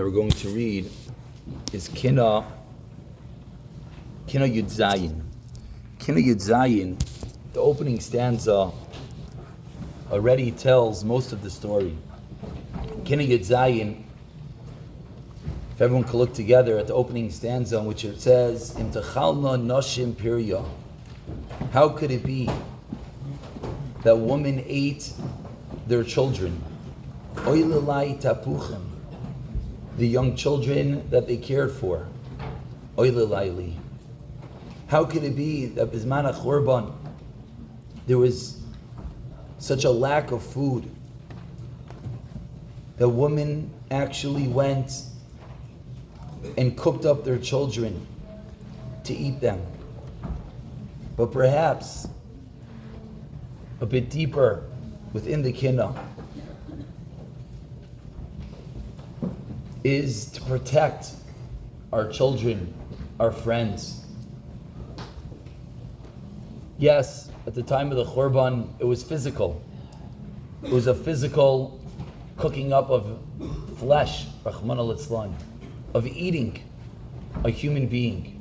that we're going to read is Kinnah Yud Zayin. Kinnah Yud Zayin, the opening stanza already tells most of the story. Kinnah Yud Zayin, if everyone could look together at the opening stanza in which it says, Im Techalna Nashim Pirya. How could it be that women ate their children? Oy lelai tapuchim, the young children that they cared for. Oy lelai li. How could it be that Bizman HaChorban there was such a lack of food? The women actually went and cooked up their children to eat them. But perhaps a bit deeper within the Kinnah is to protect our children, our friends. Yes, at the time of the Chorban, it was physical. It was a physical cooking up of flesh, Rahman al-Islam, of eating a human being.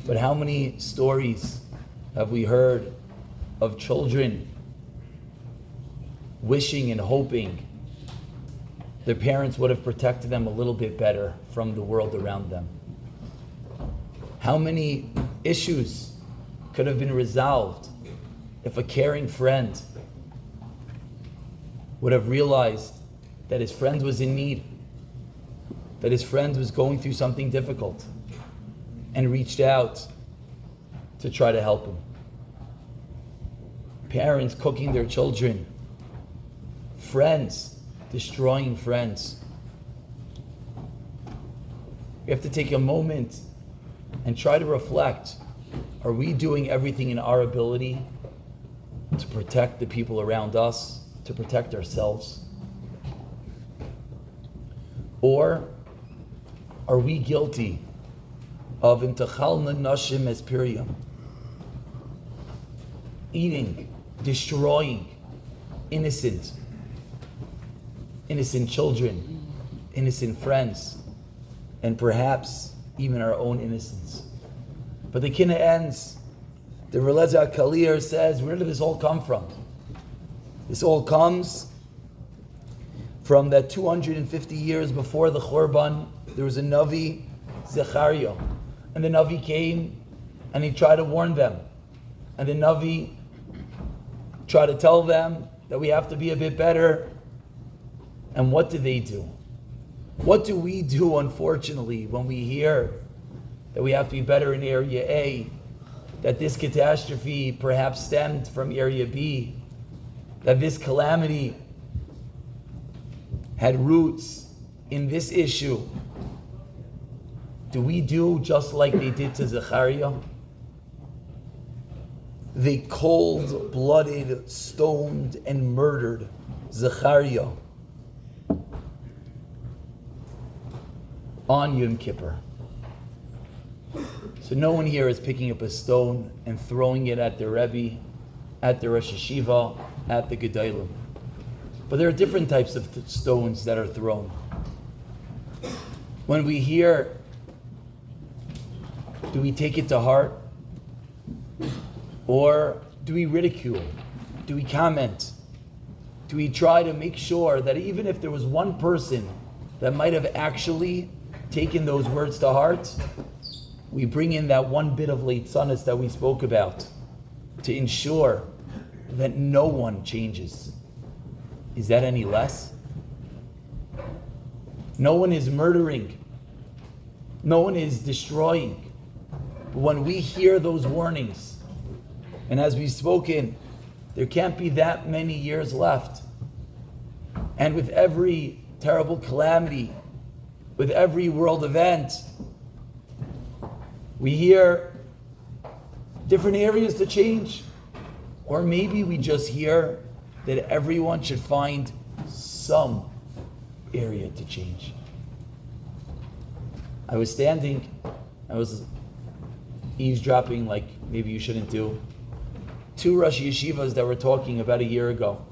But how many stories have we heard of children wishing and hoping their parents would have protected them a little bit better from the world around them? How many issues could have been resolved if a caring friend would have realized that his friend was in need, that his friend was going through something difficult, and reached out to try to help him? Parents cooking their children, friends destroying friends. We have to take a moment and try to reflect. Are we doing everything in our ability to protect the people around us, to protect ourselves? Or are we guilty of intachalna nashim as piriyam, eating, destroying innocent children, innocent friends, and perhaps even our own innocence? But the Kinnah ends, the Releza Kalir says, where did this all come from? This all comes from that 250 years before the Chorban. There was a Navi, Zechariah, and the Navi came and he tried to warn them. And the Navi tried to tell them that we have to be a bit better. And what do they do? What do we do, unfortunately, when we hear that we have to be better in area A, that this catastrophe perhaps stemmed from area B, that this calamity had roots in this issue? Do we do just like they did to Zechariah? They cold-blooded, stoned, and murdered Zechariah on Yom Kippur. So no one here is picking up a stone and throwing it at the Rebbe, at the Rosh Yeshiva, at the Gedolim. But there are different types of stones that are thrown. When we hear, do we take it to heart? Or do we ridicule? Do we comment? Do we try to make sure that even if there was one person that might have actually taken those words to heart, we bring in that one bit of leitzanis that we spoke about to ensure that no one changes? Is that any less? No one is murdering. No one is destroying. But when we hear those warnings, and as we've spoken, there can't be that many years left. And with every terrible calamity, with every world event, we hear different areas to change. Or maybe we just hear that everyone should find some area to change. I was eavesdropping, like maybe you shouldn't do. 2 Rosh Yeshivas that were talking about a year ago.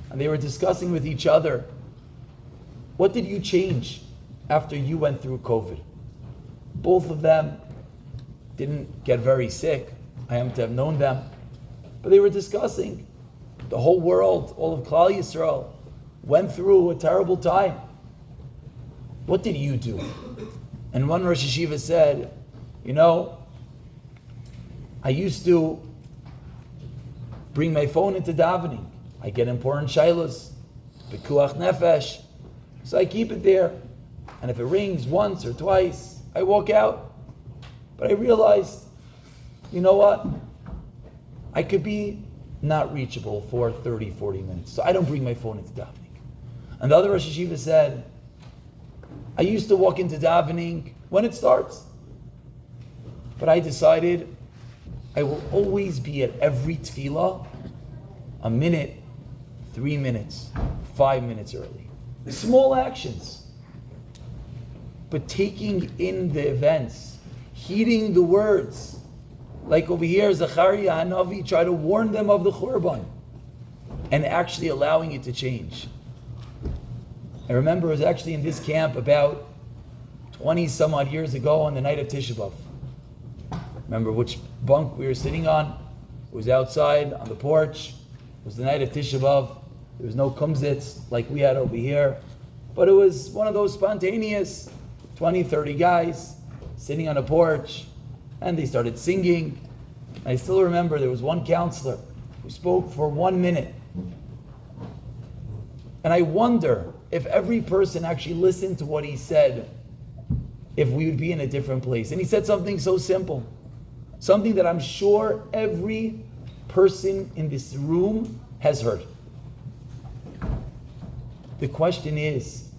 And they were discussing with each other, what did you change after you went through COVID. Both of them didn't get very sick. I happen to have known them. But they were discussing the whole world, all of Klal Yisrael, went through a terrible time. What did you do? And one Rosh Yeshiva said, I used to bring my phone into davening. I get important shaylos, pekuach nefesh, so I keep it there. And if it rings once or twice, I walk out. But I realized, you know what? I could be not reachable for 30, 40 minutes. So I don't bring my phone into davening. And the other Rosh Yeshiva said, I used to walk into davening when it starts. But I decided I will always be at every tefillah a minute, 3 minutes, 5 minutes early. Small actions. But taking in the events, heeding the words, like over here, Zachariah Hanavi tried to warn them of the Khurban, and actually allowing it to change. I remember I was actually in this camp about 20 some odd years ago on the night of Tisha B'Av. Remember which bunk we were sitting on? It was outside on the porch. It was the night of Tisha B'Av. There was no kumzitz like we had over here. But it was one of those spontaneous 20, 30 guys sitting on a porch, and they started singing. I still remember there was one counselor who spoke for 1 minute. And I wonder if every person actually listened to what he said, if we would be in a different place. And he said something so simple, something that I'm sure every person in this room has heard. The question is,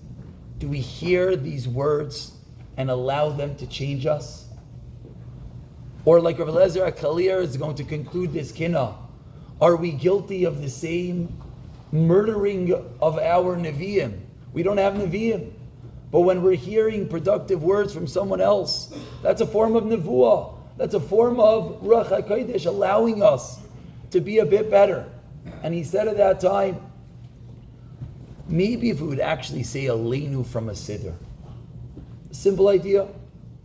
do we hear these words and allow them to change us? Or like Rav Eliezer HaKalir is going to conclude this Kinnah, are we guilty of the same murdering of our Nevi'im? We don't have Nevi'im. But when we're hearing productive words from someone else, that's a form of Nevuah. That's a form of Ruach HaKodesh allowing us to be a bit better. And he said at that time, maybe if we would actually say Aleinu from a Siddur. A simple idea.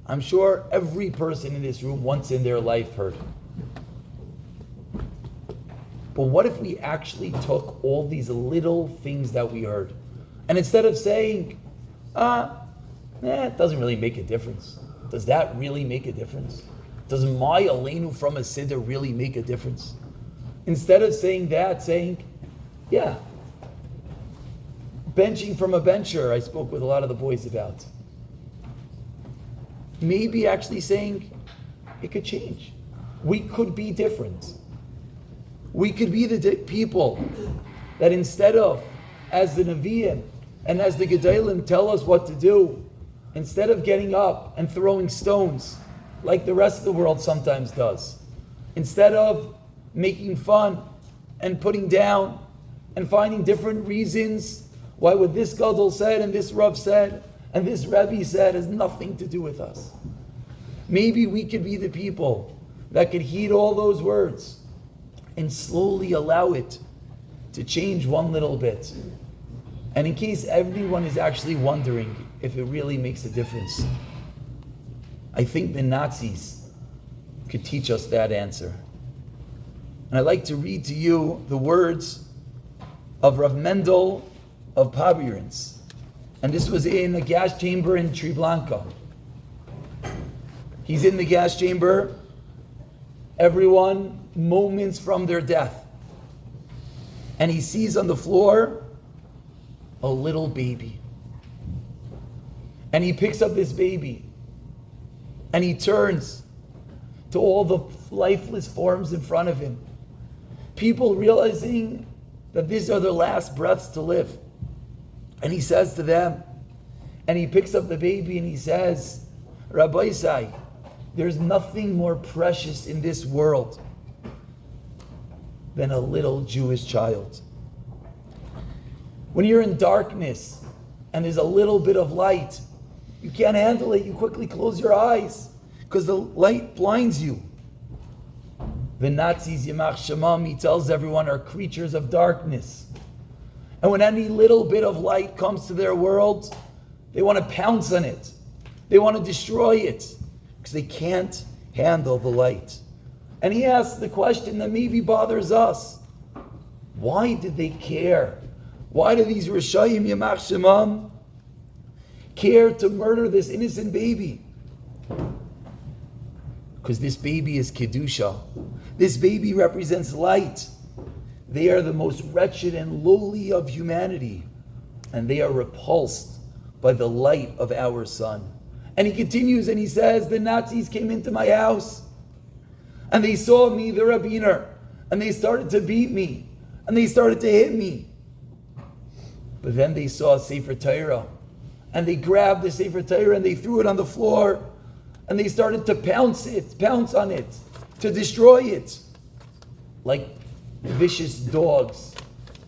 I'm sure every person in this room once in their life heard. But what if we actually took all these little things that we heard, and instead of saying, it doesn't really make a difference. Does that really make a difference? Does my Aleinu from a Siddur really make a difference? Instead of saying that, saying, yeah, benching from a bencher, I spoke with a lot of the boys about. Maybe actually saying, it could change. We could be different. We could be the people that instead of, as the Nevi'im and as the Gedalim tell us what to do, instead of getting up and throwing stones like the rest of the world sometimes does, instead of making fun and putting down and finding different reasons why what this Gadol said and this Rav said and this Rebbe said has nothing to do with us. Maybe we could be the people that could heed all those words and slowly allow it to change one little bit. And in case everyone is actually wondering if it really makes a difference, I think the Nazis could teach us that answer. And I'd like to read to you the words of Rav Mendel of Pabirins. And this was in a gas chamber in Treblanka. He's in the gas chamber, everyone moments from their death. And he sees on the floor a little baby. And he picks up this baby and he turns to all the lifeless forms in front of him. People realizing that these are their last breaths to live. And he says to them, and he picks up the baby and he says, Rabbi Isai, there's nothing more precious in this world than a little Jewish child. When you're in darkness and there's a little bit of light, you can't handle it, you quickly close your eyes because the light blinds you. The Nazis, Yamach Shemam, he tells everyone, are creatures of darkness. And when any little bit of light comes to their world, They want to pounce on it. They want to destroy it because they can't handle the light. And he asks the question that maybe bothers us. Why did they care? Why do these Rishayim Yamach Shemam care to murder this innocent baby? Because this baby is Kedusha. This baby represents light. They are the most wretched and lowly of humanity. And they are repulsed by the light of our sun. And he continues and he says, the Nazis came into my house and they saw me, the Rabbiner, and they started to beat me and they started to hit me. But then they saw a Sefer Torah and they grabbed the Sefer Torah and they threw it on the floor and they started to pounce on it, to destroy it, like vicious dogs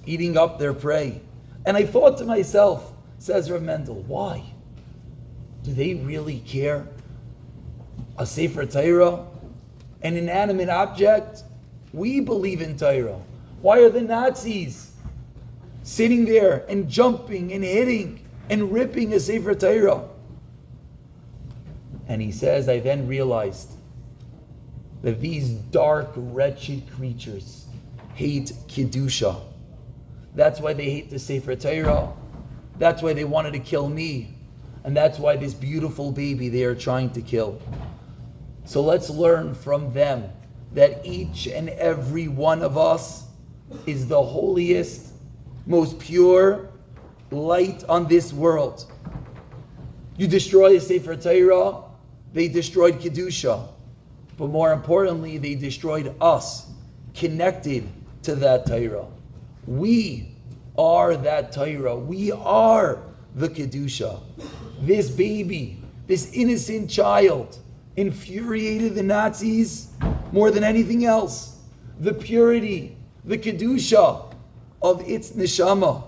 eating up their prey. And I thought to myself, says Rav Mendel, why? Do they really care? A Sefer Torah, an inanimate object? We believe in Torah. Why are the Nazis sitting there and jumping and hitting and ripping a Sefer Torah? And he says, I then realized that these dark, wretched creatures hate Kedusha. That's why they hate the Sefer Torah. That's why they wanted to kill me. And that's why this beautiful baby they are trying to kill. So let's learn from them that each and every one of us is the holiest, most pure light on this world. You destroy a Sefer Torah, they destroyed Kedusha. But more importantly, they destroyed us, connected to that Torah. We are that Torah. We are the Kedusha. This baby, this innocent child, infuriated the Nazis more than anything else. The purity, the Kedusha of its neshama.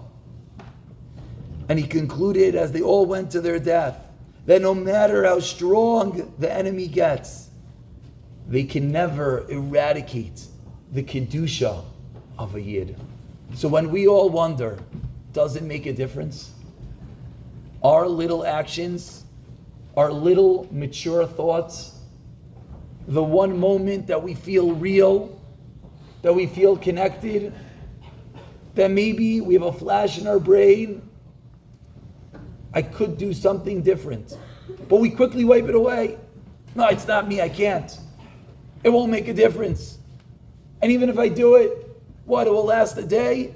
And he concluded as they all went to their death, that no matter how strong the enemy gets, they can never eradicate the Kedusha of a Yid. So when we all wonder, does it make a difference? Our little actions, our little mature thoughts, the one moment that we feel real, that we feel connected, that maybe we have a flash in our brain, I could do something different. But we quickly wipe it away. No, it's not me, I can't. It won't make a difference. And even if I do it, what, it will last a day? It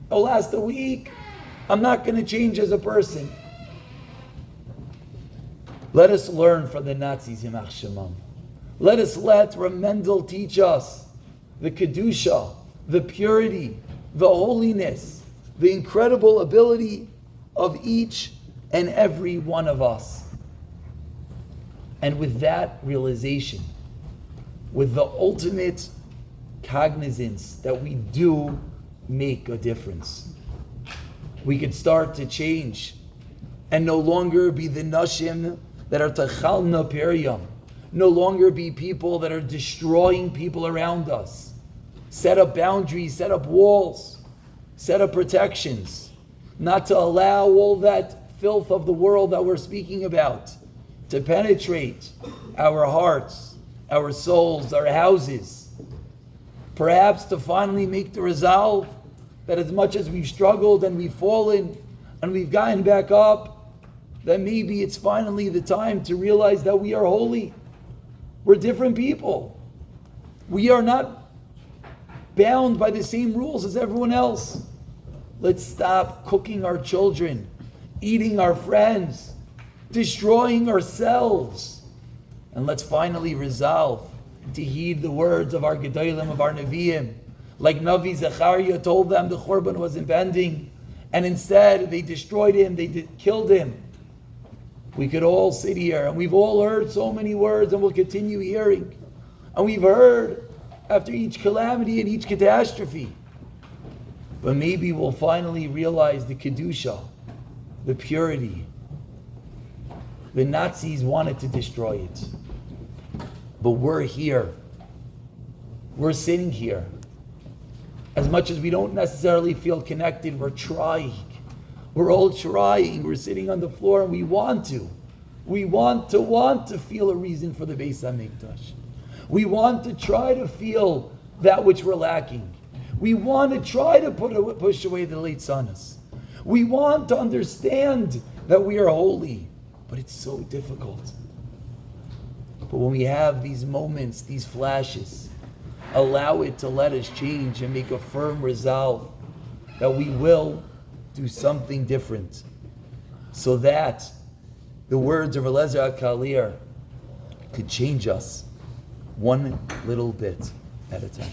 will last a week? I'm not going to change as a person. Let us learn from the Nazis, Yimach Shemam. Let us let Rav Mendel teach us the Kedusha, the purity, the holiness, the incredible ability of each and every one of us. And with that realization, with the ultimate cognizance that we do make a difference, we could start to change and no longer be the nashim that are tachalna peryam, no longer be people that are destroying people around us. Set up boundaries, set up walls, set up protections, not to allow all that filth of the world that we're speaking about to penetrate our hearts, our souls, our houses. Perhaps to finally make the resolve that as much as we've struggled and we've fallen and we've gotten back up, that maybe it's finally the time to realize that we are holy. We're different people. We are not bound by the same rules as everyone else. Let's stop cooking our children, eating our friends, destroying ourselves. And let's finally resolve to heed the words of our Gedolim, of our Nevi'im. Like Navi Zechariah told them the Churban was impending, and instead they destroyed him, they killed him. We could all sit here, and we've all heard so many words, and we'll continue hearing. And we've heard after each calamity and each catastrophe. But maybe we'll finally realize the Kedusha, the purity. The Nazis wanted to destroy it. But we're here. We're sitting here. As much as we don't necessarily feel connected, we're trying. We're all trying. We're sitting on the floor and we want to. We want to feel a reason for the Beis HaMikdash. We want to try to feel that which we're lacking. We want to try to push away the Leitzanas. We want to understand that we are holy, but it's so difficult. But when we have these moments, these flashes, allow it to let us change and make a firm resolve that we will do something different, so that the words of Eliezer HaKalir could change us one little bit at a time.